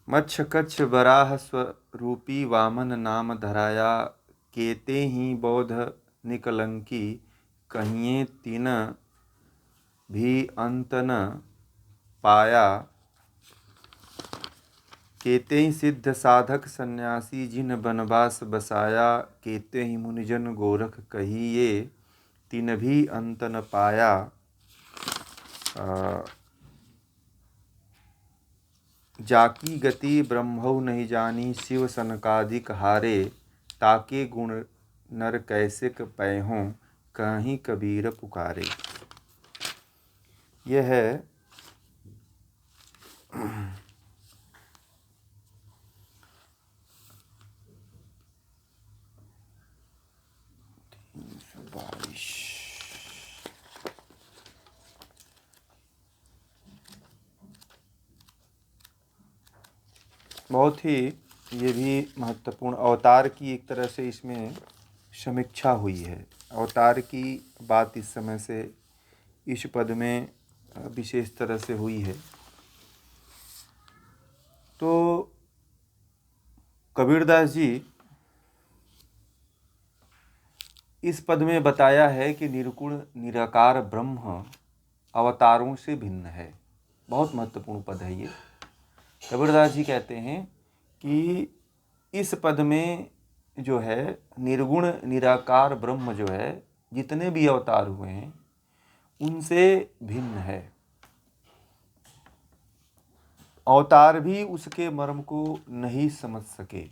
मत्स्य कच्छ वराह स्वरूपी वामन नाम धराया, केते ही बौद्ध निकलंकी, कहिए तीन भी अंत न पाया। केते ही सिद्ध साधक सन्यासी, जिन बनवास बसाया, केते ही मुनिजन गोरख कहिए, तीन भी अंत न पाया। जाकी गति ब्रह्मौ नहीं जानी, शिव सनकादिक हारे, ताके गुण नर कैसिक पैहों, कहीं कबीर पुकारे। यह है बहुत ही ये भी महत्वपूर्ण अवतार की एक तरह से इसमें समीक्षा हुई है। अवतार की बात इस समय से इस पद में विशेष तरह से हुई है। तो कबीरदास जी इस पद में बताया है कि निर्गुण निराकार ब्रह्म अवतारों से भिन्न है। बहुत महत्वपूर्ण पद है ये। कबीरदास जी कहते हैं कि इस पद में जो है निर्गुण निराकार ब्रह्म जो है जितने भी अवतार हुए हैं उनसे भिन्न है। अवतार भी उसके मर्म को नहीं समझ सके।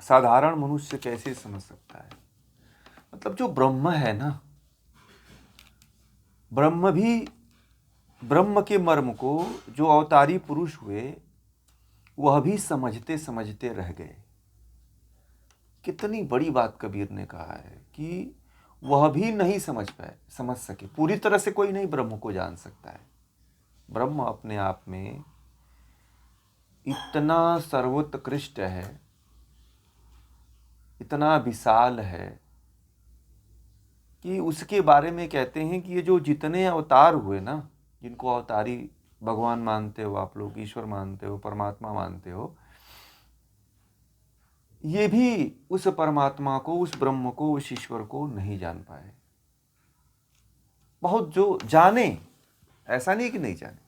साधारण मनुष्य कैसे समझ सकता है? मतलब जो ब्रह्म है ना, ब्रह्म भी ब्रह्म के मर्म को जो अवतारी पुरुष हुए वह भी समझते समझते रह गए। कितनी बड़ी बात कबीर ने कहा है कि वह भी नहीं समझ सके। पूरी तरह से कोई नहीं ब्रह्म को जान सकता है। ब्रह्म अपने आप में इतना सर्वोत्कृष्ट है, इतना विशाल है कि उसके बारे में कहते हैं कि ये जो जितने अवतार हुए ना, जिनको अवतारी भगवान मानते हो आप लोग, ईश्वर मानते हो, परमात्मा मानते हो, ये भी उस परमात्मा को, उस ब्रह्म को, उस ईश्वर को नहीं जान पाए। बहुत जो जाने, ऐसा नहीं कि नहीं जाने।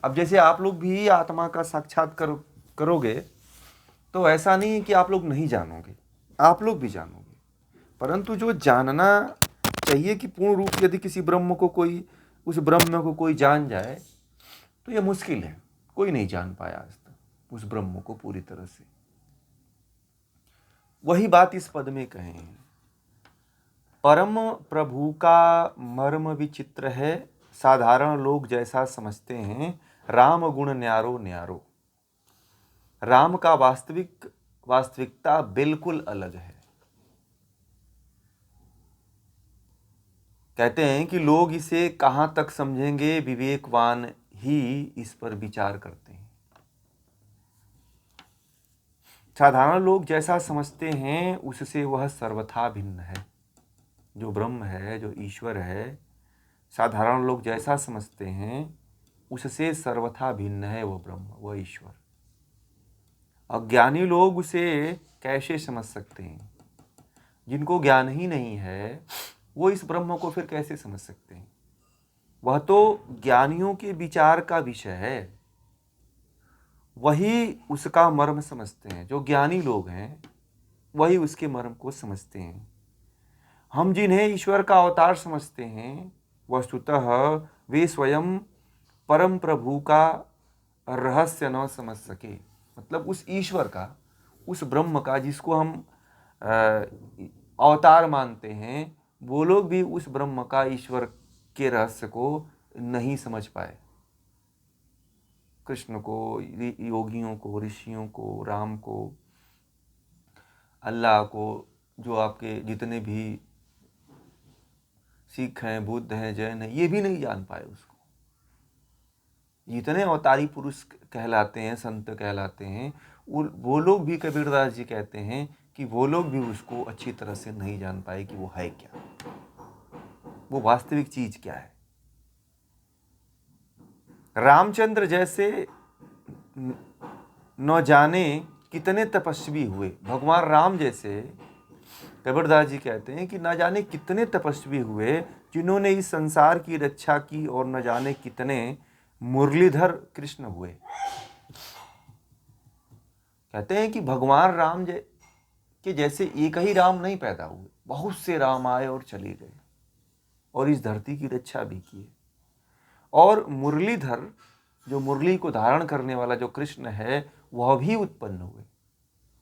अब जैसे आप लोग भी आत्मा का साक्षात्कार करोगे तो ऐसा नहीं कि आप लोग नहीं जानोगे, आप लोग भी जानोगे। परंतु जो जानना चाहिए कि पूर्ण रूप से यदि किसी ब्रह्म को कोई, उस ब्रह्म को कोई जान जाए तो यह मुश्किल है। कोई नहीं जान पाया आज तक उस ब्रह्म को पूरी तरह से। वही बात इस पद में कहे हैं। परम प्रभु का मर्म विचित्र है, साधारण लोग जैसा समझते हैं, राम गुण न्यारो न्यारो। राम का वास्तविकता बिल्कुल अलग है। कहते हैं कि लोग इसे कहां तक समझेंगे, विवेकवान ही इस पर विचार करते हैं। साधारण लोग जैसा समझते हैं उससे वह सर्वथा भिन्न है। जो ब्रह्म है, जो ईश्वर है, साधारण लोग जैसा समझते हैं उससे सर्वथा भिन्न है वह ब्रह्म, वह ईश्वर। अज्ञानी लोग उसे कैसे समझ सकते हैं? जिनको ज्ञान ही नहीं है वो इस ब्रह्म को फिर कैसे समझ सकते हैं? वह तो ज्ञानियों के विचार का विषय है, वही उसका मर्म समझते हैं। जो ज्ञानी लोग हैं वही उसके मर्म को समझते हैं। हम जिन्हें ईश्वर का अवतार समझते हैं वस्तुतः वे स्वयं परम प्रभु का रहस्य न समझ सके। मतलब उस ईश्वर का, उस ब्रह्म का जिसको हम अवतार मानते हैं, वो लोग भी उस ब्रह्म का, ईश्वर के रहस्य को नहीं समझ पाए। कृष्ण को, योगियों को, ऋषियों को, राम को, अल्लाह को, जो आपके जितने भी सिख हैं, बुद्ध हैं, जैन हैं, ये भी नहीं जान पाए उसको। जितने अवतारी पुरुष कहलाते हैं, संत कहलाते हैं, वो लोग भी, कबीरदास जी कहते हैं कि वो लोग भी उसको अच्छी तरह से नहीं जान पाए कि वो है क्या, वो वास्तविक चीज क्या है। रामचंद्र जैसे न जाने कितने तपस्वी हुए, भगवान राम जैसे कबीरदास जी कहते हैं कि न जाने कितने तपस्वी हुए जिन्होंने इस संसार की रक्षा की, और न जाने कितने मुरलीधर कृष्ण हुए। कहते हैं कि भगवान राम के जैसे एक ही राम नहीं पैदा हुए, बहुत से राम आए और चले गए और इस धरती की रक्षा भी की। और मुरलीधर, जो मुरली को धारण करने वाला जो कृष्ण है, वह भी उत्पन्न हुए,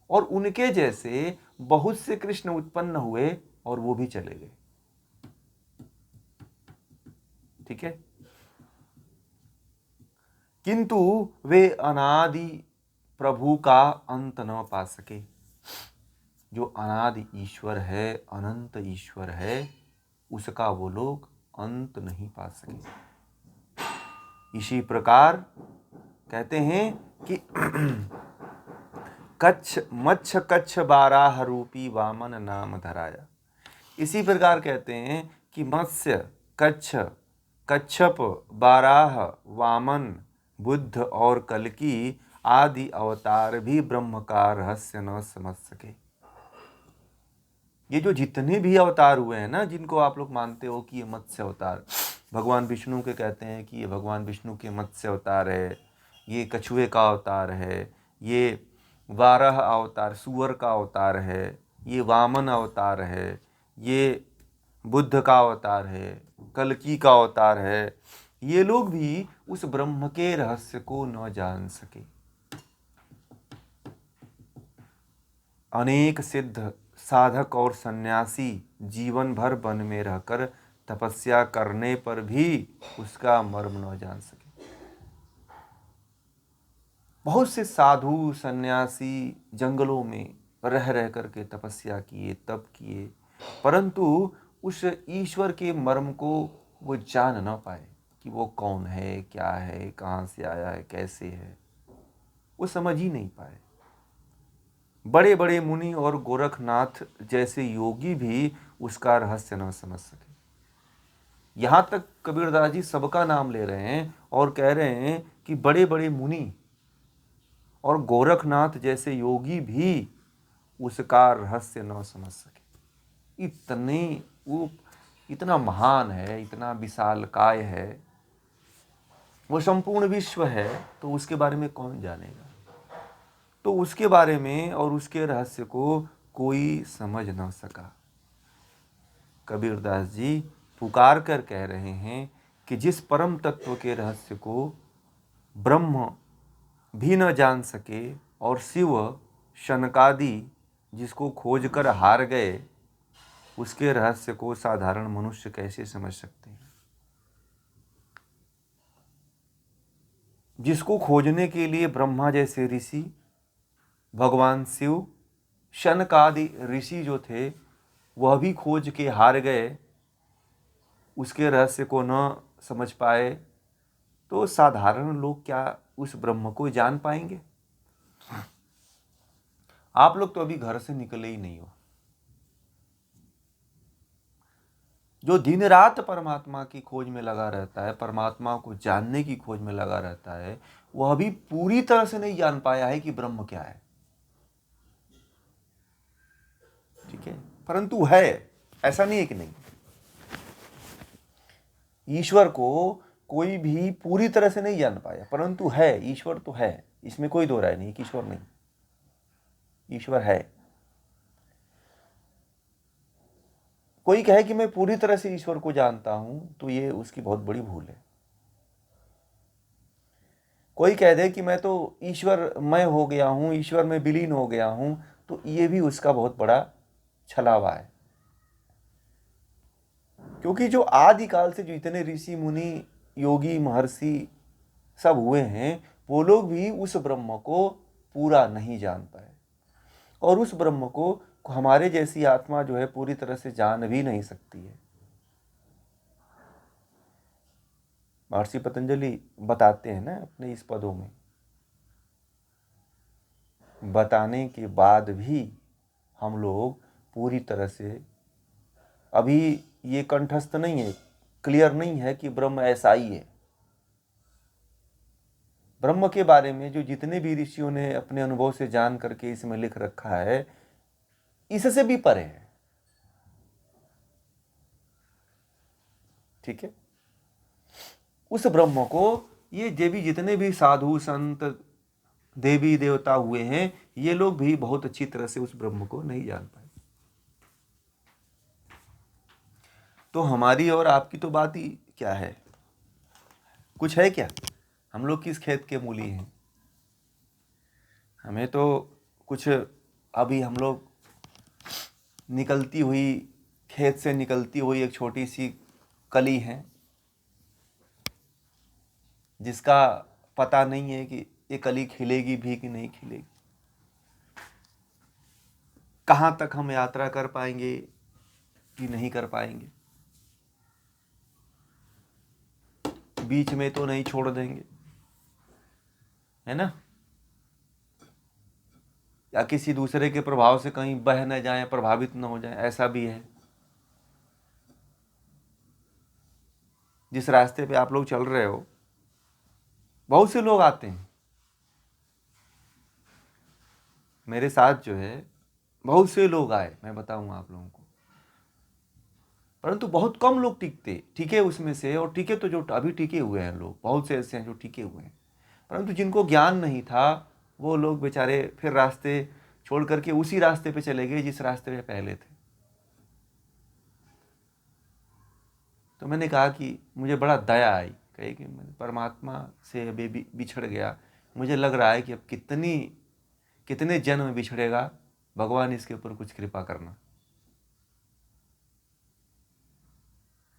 और उनके जैसे बहुत से कृष्ण उत्पन्न हुए और वो भी चले गए। ठीक है, किंतु वे अनादि प्रभु का अंत न पा सके। जो अनादि ईश्वर है, अनंत ईश्वर है, उसका वो लोग अंत नहीं पा सके। इसी प्रकार कहते हैं कि मच्छ कच्छ बाराह रूपी वामन नाम धराया। इसी प्रकार कहते हैं कि मत्स्य, कच्छ, कच्छप, बाराह, वामन, बुद्ध और कल्कि आदि अवतार भी ब्रह्म का रहस्य न समझ सके। ये जो जितने भी अवतार हुए हैं ना, जिनको आप लोग मानते हो कि ये मत्स्य अवतार, भगवान विष्णु के कहते हैं कि ये भगवान विष्णु के मत्स्य अवतार है, ये कछुए का अवतार है, ये वाराह अवतार सूअर का अवतार है, ये वामन अवतार है, ये बुद्ध का अवतार है, कल्कि का अवतार है। ये लोग भी उस ब्रह्म के रहस्य को न जान सके। अनेक सिद्ध साधक और सन्यासी जीवन भर वन में रहकर तपस्या करने पर भी उसका मर्म न जान सके। बहुत से साधु सन्यासी जंगलों में रह रह करके तपस्या किए, तप किए, परंतु उस ईश्वर के मर्म को वो जान न पाए कि वो कौन है, क्या है, कहाँ से आया है, कैसे है, वो समझ ही नहीं पाए। बड़े बड़े मुनि और गोरखनाथ जैसे योगी भी उसका रहस्य न समझ सके। यहाँ तक कबीरदास जी सबका नाम ले रहे हैं और कह रहे हैं कि बड़े बड़े मुनि और गोरखनाथ जैसे योगी भी उसका रहस्य न समझ सके। वो इतना महान है, इतना विशालकाय है, वो संपूर्ण विश्व है, तो उसके बारे में कौन जानेगा। तो उसके बारे में और उसके रहस्य को कोई समझ न सका। कबीरदास जी पुकार कर कह रहे हैं कि जिस परम तत्व के रहस्य को ब्रह्म भी न जान सके और शिव शनकादि जिसको खोज कर हार गए, उसके रहस्य को साधारण मनुष्य कैसे समझ सकते हैं। जिसको खोजने के लिए ब्रह्मा जैसे ऋषि, भगवान शिव, शनकादि ऋषि जो थे वह भी खोज के हार गए, उसके रहस्य को न समझ पाए, तो साधारण लोग क्या उस ब्रह्म को जान पाएंगे। आप लोग तो अभी घर से निकले ही नहीं हो। जो दिन रात परमात्मा की खोज में लगा रहता है, परमात्मा को जानने की खोज में लगा रहता है, वह भी पूरी तरह से नहीं जान पाया है कि ब्रह्म क्या है। ठीक है, परंतु है, ऐसा नहीं है कि नहीं। ईश्वर को कोई भी पूरी तरह से नहीं जान पाया, परंतु है, ईश्वर तो है, इसमें कोई दो राय नहीं कि ईश्वर नहीं, ईश्वर है। कोई कहे कि मैं पूरी तरह से ईश्वर को जानता हूं, तो ये उसकी बहुत बड़ी भूल है। कोई कह दे कि मैं तो ईश्वर मैं हो गया हूं, ईश्वर में विलीन हो गया हूं, तो ये भी उसका बहुत बड़ा छलावा है। क्योंकि जो आदिकाल से जो इतने ऋषि मुनि योगी महर्षि सब हुए हैं, वो लोग भी उस ब्रह्म को पूरा नहीं जान पाए, और उस ब्रह्म को हमारे जैसी आत्मा जो है पूरी तरह से जान भी नहीं सकती है। महर्षि पतंजलि बताते हैं ना अपने इस पदों में, बताने के बाद भी हम लोग पूरी तरह से अभी ये कंठस्थ नहीं है, क्लियर नहीं है कि ब्रह्म ऐसा ही है। ब्रह्म के बारे में जो जितने भी ऋषियों ने अपने अनुभव से जान करके इसमें लिख रखा है, इससे भी परे है। ठीक है, उस ब्रह्म को ये देवी जितने भी साधु संत देवी देवता हुए हैं, ये लोग भी बहुत अच्छी तरह से उस ब्रह्म को नहीं जान पाए। तो हमारी और आपकी तो बात ही क्या है, कुछ है क्या? हम लोग किस खेत के मूली हैं? हमें तो कुछ, अभी हम लोग निकलती हुई, खेत से निकलती हुई एक छोटी सी कली है, जिसका पता नहीं है कि ये कली खिलेगी भी कि नहीं खिलेगी, कहाँ तक हम यात्रा कर पाएंगे कि नहीं कर पाएंगे, बीच में तो नहीं छोड़ देंगे, है ना? या किसी दूसरे के प्रभाव से कहीं बह न जाए, प्रभावित न हो जाए, ऐसा भी है। जिस रास्ते पे आप लोग चल रहे हो, बहुत से लोग आते हैं मेरे साथ, जो है बहुत से लोग आए, मैं बताऊंगा आप लोगों को, परंतु बहुत कम लोग टिके उसमें से। और टिके तो जो अभी टिके हुए हैं लोग, बहुत से ऐसे हैं जो टिके हुए हैं, परंतु जिनको ज्ञान नहीं था, वो लोग बेचारे फिर रास्ते छोड़ करके उसी रास्ते पे चले गए जिस रास्ते पे पहले थे। तो मैंने कहा कि मुझे बड़ा दया आई, कहे कि मैं परमात्मा से अभी भी बिछड़ गया, मुझे लग रहा है कि अब कितने जन्म बिछड़ेगा, भगवान इसके ऊपर कुछ कृपा करना।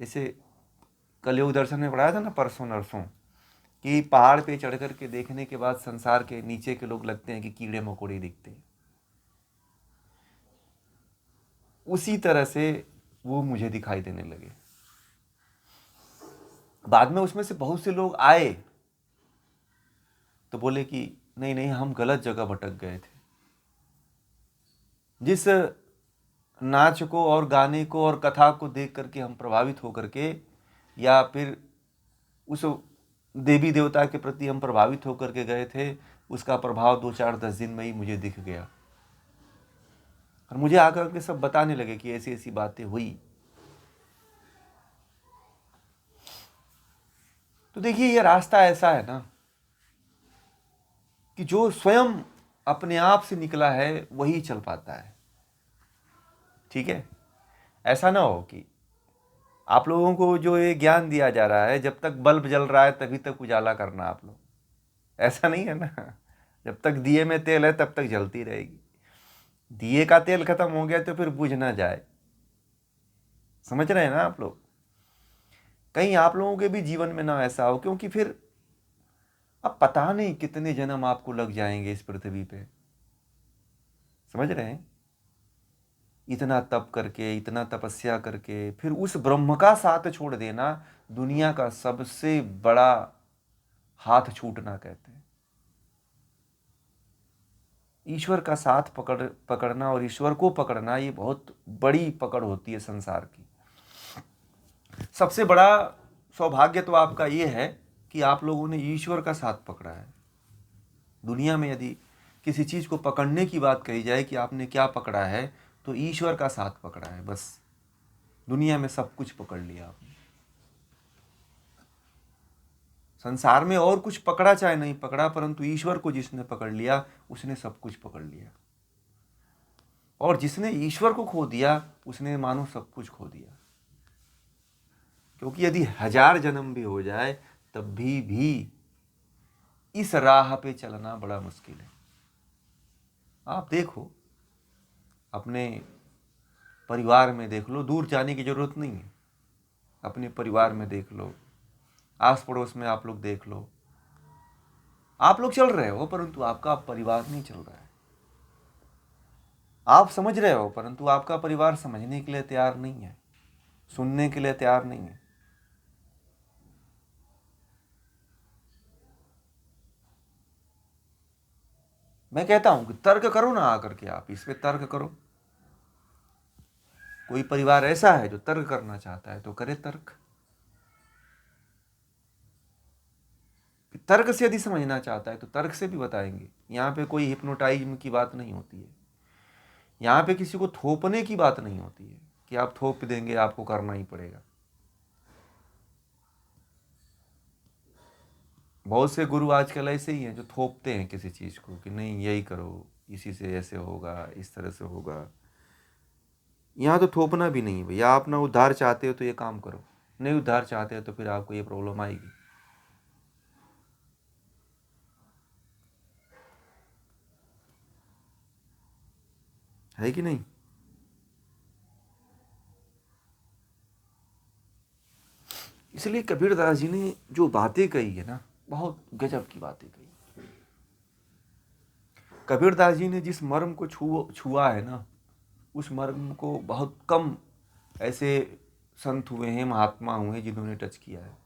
जैसे कलयुग दर्शन में पढ़ाया था ना परसों नरसों, कि पहाड़ पे चढ़ कर के देखने के बाद संसार के नीचे के लोग लगते हैं कि कीड़े मकोड़े दिखते हैं, उसी तरह से वो मुझे दिखाई देने लगे। बाद में उसमें से बहुत से लोग आए तो बोले कि नहीं नहीं, हम गलत जगह भटक गए थे। जिस नाच को और गाने को और कथा को देख करके हम प्रभावित होकर के, या फिर उस देवी देवता के प्रति हम प्रभावित होकर के गए थे, उसका प्रभाव 2-4-10 दिन में ही मुझे दिख गया। और मुझे आकर के सब बताने लगे कि ऐसी ऐसी बातें हुई। तो देखिए, ये रास्ता ऐसा है ना कि जो स्वयं अपने आप से निकला है वही चल पाता है। ठीक है, ऐसा ना हो कि आप लोगों को जो ये ज्ञान दिया जा रहा है, जब तक बल्ब जल रहा है तभी तक उजाला करना आप लोग, ऐसा नहीं है ना। जब तक दिए में तेल है तब तक जलती रहेगी, दिए का तेल खत्म हो गया तो फिर बुझ ना जाए। समझ रहे हैं ना आप लोग? कहीं आप लोगों के भी जीवन में ना ऐसा हो, क्योंकि फिर अब पता नहीं कितने जन्म आपको लग जाएंगे इस पृथ्वी पे। समझ रहे हैं? इतना तप करके, इतना तपस्या करके, फिर उस ब्रह्म का साथ छोड़ देना, दुनिया का सबसे बड़ा हाथ छूटना कहते हैं। ईश्वर का साथ पकड़ना और ईश्वर को पकड़ना, ये बहुत बड़ी पकड़ होती है संसार की। सबसे बड़ा सौभाग्य तो आपका ये है कि आप लोगों ने ईश्वर का साथ पकड़ा है। दुनिया में यदि किसी चीज को पकड़ने की बात कही जाए कि आपने क्या पकड़ा है, तो ईश्वर का साथ पकड़ा है बस। दुनिया में सब कुछ पकड़ लिया आपने। संसार में और कुछ पकड़ा चाहे नहीं पकड़ा, परंतु ईश्वर को जिसने पकड़ लिया उसने सब कुछ पकड़ लिया। और जिसने ईश्वर को खो दिया उसने मानो सब कुछ खो दिया। क्योंकि यदि 1000 जन्म भी हो जाए तब भी इस राह पे चलना बड़ा मुश्किल है। आप देखो, अपने परिवार में देख लो, दूर जाने की जरूरत नहीं है। अपने परिवार में देख लो, आस पड़ोस में आप लोग देख लो, आप लोग चल रहे हो परंतु आपका परिवार नहीं चल रहा है। आप समझ रहे हो परंतु आपका परिवार समझने के लिए तैयार नहीं है, सुनने के लिए तैयार नहीं है। मैं कहता हूं कि तर्क करो ना, आकर के आप इस पे तर्क करो। कोई परिवार ऐसा है जो तर्क करना चाहता है तो करे तर्क। तर्क से यदि समझना चाहता है तो तर्क से भी बताएंगे। यहाँ पे कोई हिप्नोटाइज्म की बात नहीं होती है, यहाँ पे किसी को थोपने की बात नहीं होती है कि आप थोप देंगे, आपको करना ही पड़ेगा। बहुत से गुरु आजकल ऐसे ही हैं जो थोपते हैं किसी चीज़ को कि नहीं यही करो, इसी से ऐसे होगा, इस तरह से होगा। यहाँ तो थोपना भी नहीं है भैया। आप ना उद्धार चाहते हो तो ये काम करो, नहीं उद्धार चाहते हो तो फिर आपको ये प्रॉब्लम आएगी। है कि नहीं? इसलिए कबीरदास जी ने जो बातें कही है ना, बहुत गजब की बातें कही। कबीरदास जी ने जिस मर्म को छुआ है ना, उस मर्म को बहुत कम ऐसे संत हुए हैं, महात्मा हुए हैं जिन्होंने टच किया है।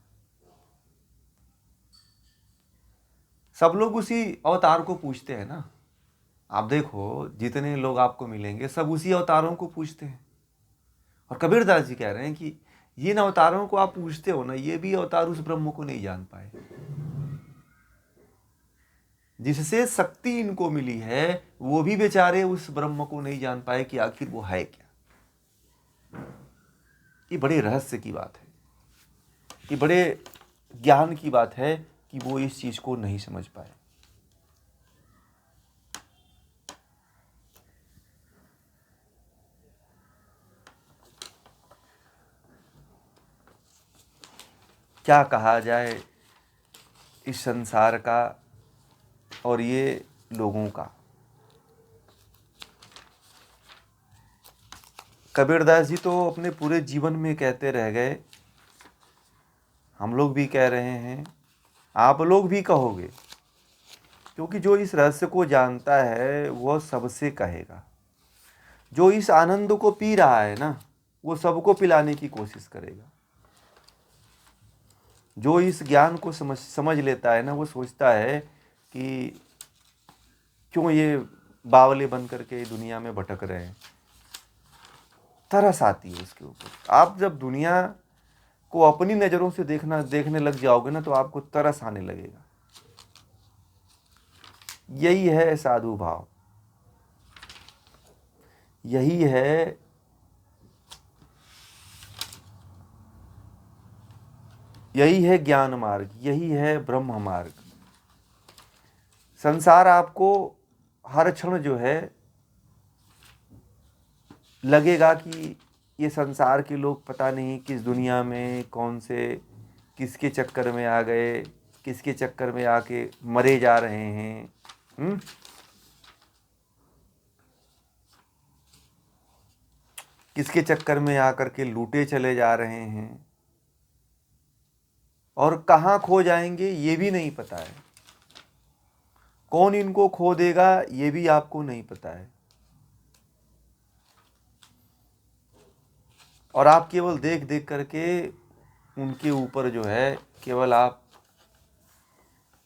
सब लोग उसी अवतार को पूछते हैं ना। आप देखो जितने लोग आपको मिलेंगे सब उसी अवतारों को पूछते हैं। और कबीरदास जी कह रहे हैं कि जिन अवतारों को आप पूछते हो ना, ये भी अवतार उस ब्रह्म को नहीं जान पाए। जिससे शक्ति इनको मिली है वो भी बेचारे उस ब्रह्म को नहीं जान पाए कि आखिर वो है क्या। ये बड़े रहस्य की बात है, ये बड़े ज्ञान की बात है कि वो इस चीज को नहीं समझ पाए। क्या कहा जाए इस संसार का और ये लोगों का। कबीरदास जी तो अपने पूरे जीवन में कहते रह गए, हम लोग भी कह रहे हैं, आप लोग भी कहोगे, क्योंकि जो इस रहस्य को जानता है वह सबसे कहेगा। जो इस आनंद को पी रहा है ना, वो सबको पिलाने की कोशिश करेगा। जो इस ज्ञान को समझ लेता है ना, वो सोचता है कि क्यों ये बावले बन करके दुनिया में भटक रहे हैं। तरस आती है उसके ऊपर। आप जब दुनिया को अपनी नज़रों से देखने लग जाओगे ना, तो आपको तरस आने लगेगा। यही है साधु भाव, यही है ज्ञान मार्ग, यही है ब्रह्म मार्ग। संसार आपको हर क्षण जो है लगेगा कि ये संसार के लोग पता नहीं किस दुनिया में कौन से किसके चक्कर में आ गए, किसके चक्कर में आके मरे जा रहे हैं। किसके चक्कर में आकर के लूटे चले जा रहे हैं, और कहाँ खो जाएंगे ये भी नहीं पता है। कौन इनको खो देगा ये भी आपको नहीं पता है। और आप केवल देख देख करके उनके ऊपर जो है केवल आप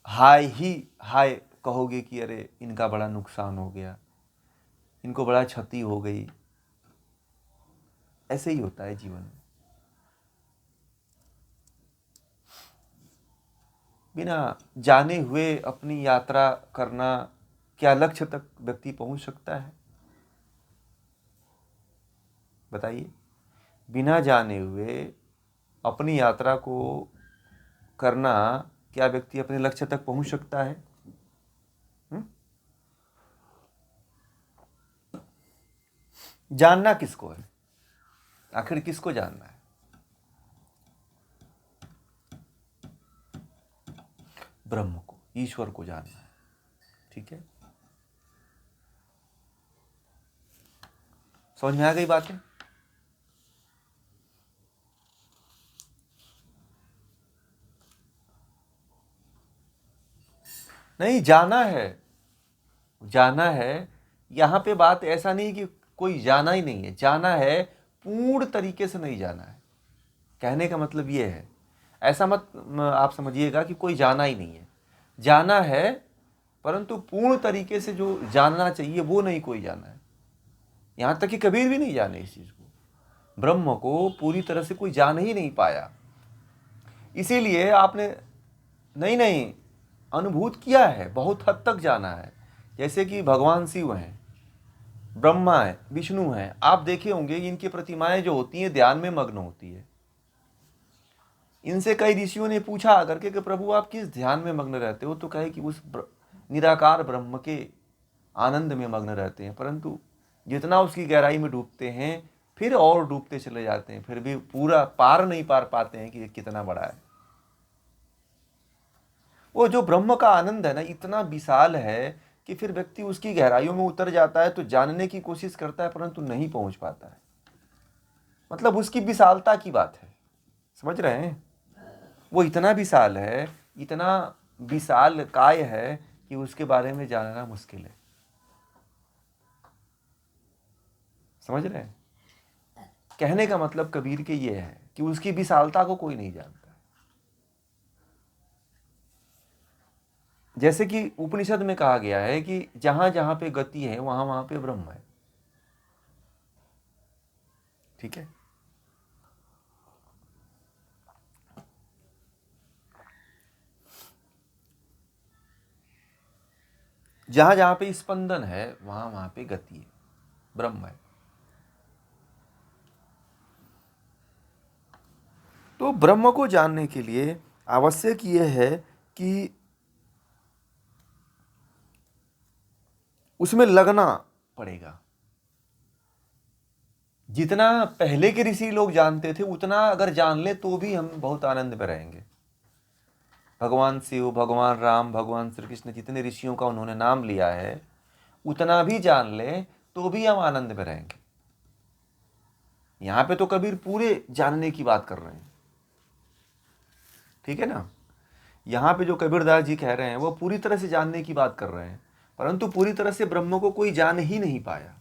हाय कहोगे कि अरे इनका बड़ा नुकसान हो गया, इनको बड़ा क्षति हो गई। ऐसे ही होता है जीवन में। बिना जाने हुए अपनी यात्रा करना, क्या लक्ष्य तक व्यक्ति पहुंच सकता है? बताइए। बिना जाने हुए अपनी यात्रा को करना, क्या व्यक्ति अपने लक्ष्य तक पहुंच सकता है? जानना किसको है? आखिर किसको जानना है? ब्रह्म को, ईश्वर को जानना है। ठीक है, समझ में आ गई बातें? नहीं, जाना है। यहाँ पे बात ऐसा नहीं कि कोई जाना ही नहीं है, जाना है, पूर्ण तरीके से नहीं जाना है। कहने का मतलब ये है, ऐसा मत आप समझिएगा कि कोई जाना ही नहीं है। जाना है, परंतु पूर्ण तरीके से जो जानना चाहिए वो नहीं कोई जाना है। यहाँ तक कि कबीर भी नहीं जाने इस चीज को। ब्रह्म को पूरी तरह से कोई जान ही नहीं पाया। इसीलिए आपने नहीं अनुभूत किया है, बहुत हद तक जाना है। जैसे कि भगवान शिव हैं, ब्रह्मा है, विष्णु हैं, आप देखे होंगे इनकी प्रतिमाएं जो होती हैं ध्यान में मग्न होती है। इनसे कई ऋषियों ने पूछा आकर के कि प्रभु आप किस ध्यान में मग्न रहते हो, तो कहे कि उस निराकार ब्रह्म के आनंद में मग्न रहते हैं। परंतु जितना उसकी गहराई में डूबते हैं फिर और डूबते चले जाते हैं, फिर भी पूरा पार नहीं पार पाते हैं कि ये कितना बड़ा है। वो जो ब्रह्म का आनंद है ना, इतना विशाल है कि फिर व्यक्ति उसकी गहराइयों में उतर जाता है तो जानने की कोशिश करता है परंतु नहीं पहुंच पाता है। मतलब उसकी विशालता की बात है, समझ रहे हैं? वो इतना विशाल है, इतना विशाल काय है कि उसके बारे में जानना मुश्किल है। समझ रहे हैं? कहने का मतलब कबीर के ये है कि उसकी विशालता को कोई नहीं जानता। जैसे कि उपनिषद में कहा गया है कि जहां जहां पे गति है वहां वहां पे ब्रह्म है। ठीक है? जहां जहां पे स्पंदन है वहां वहां पे गति है, ब्रह्म है। तो ब्रह्म को जानने के लिए आवश्यक यह है कि उसमें लगना पड़ेगा। जितना पहले के ऋषि लोग जानते थे उतना अगर जान ले तो भी हम बहुत आनंद में रहेंगे। भगवान शिव, भगवान राम, भगवान श्री कृष्ण, जितने ऋषियों का उन्होंने नाम लिया है उतना भी जान ले तो भी हम आनंद में रहेंगे। यहां पे तो कबीर पूरे जानने की बात कर रहे हैं, ठीक है ना? यहां पे जो कबीरदास जी कह रहे हैं वो पूरी तरह से जानने की बात कर रहे हैं, परंतु पूरी तरह से ब्रह्म को कोई जान ही नहीं पाया।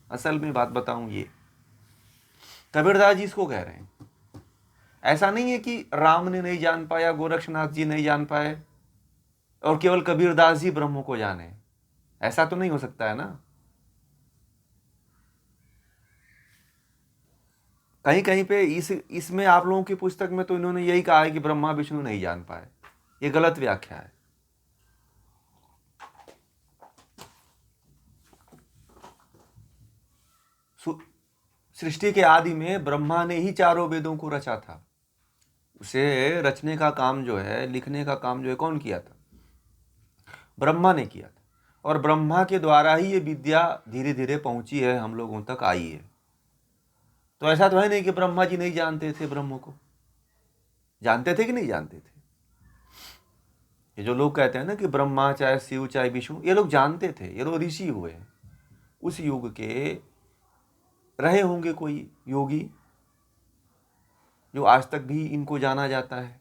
असल में बात बताऊं, ये कबीरदास जी इसको कह रहे हैं। ऐसा नहीं है कि राम ने नहीं जान पाया, गोरक्षनाथ जी नहीं जान पाए और केवल कबीरदास जी ब्रह्म को जाने, ऐसा तो नहीं हो सकता है ना। कहीं कहीं पे इसमें आप लोगों की पुस्तक में तो इन्होंने यही कहा है कि ब्रह्मा विष्णु नहीं जान पाए। ये गलत व्याख्या है। सृष्टि के आदि में ब्रह्मा ने ही चारों वेदों को रचा था। उसे रचने का काम जो है, लिखने का काम जो है, कौन किया था? ब्रह्मा ने किया था। और ब्रह्मा के द्वारा ही ये विद्या धीरे धीरे पहुंची है, हम लोगों तक आई है। तो ऐसा तो है नहीं कि ब्रह्मा जी नहीं जानते थे ब्रह्म को। जानते थे कि नहीं जानते थे? ये जो लोग कहते हैं ना कि ब्रह्मा चाहे शिव चाहे विष्णु, ये लोग जानते थे। ये लोग ऋषि हुए उस युग के, रहे होंगे कोई योगी जो आज तक भी इनको जाना जाता है।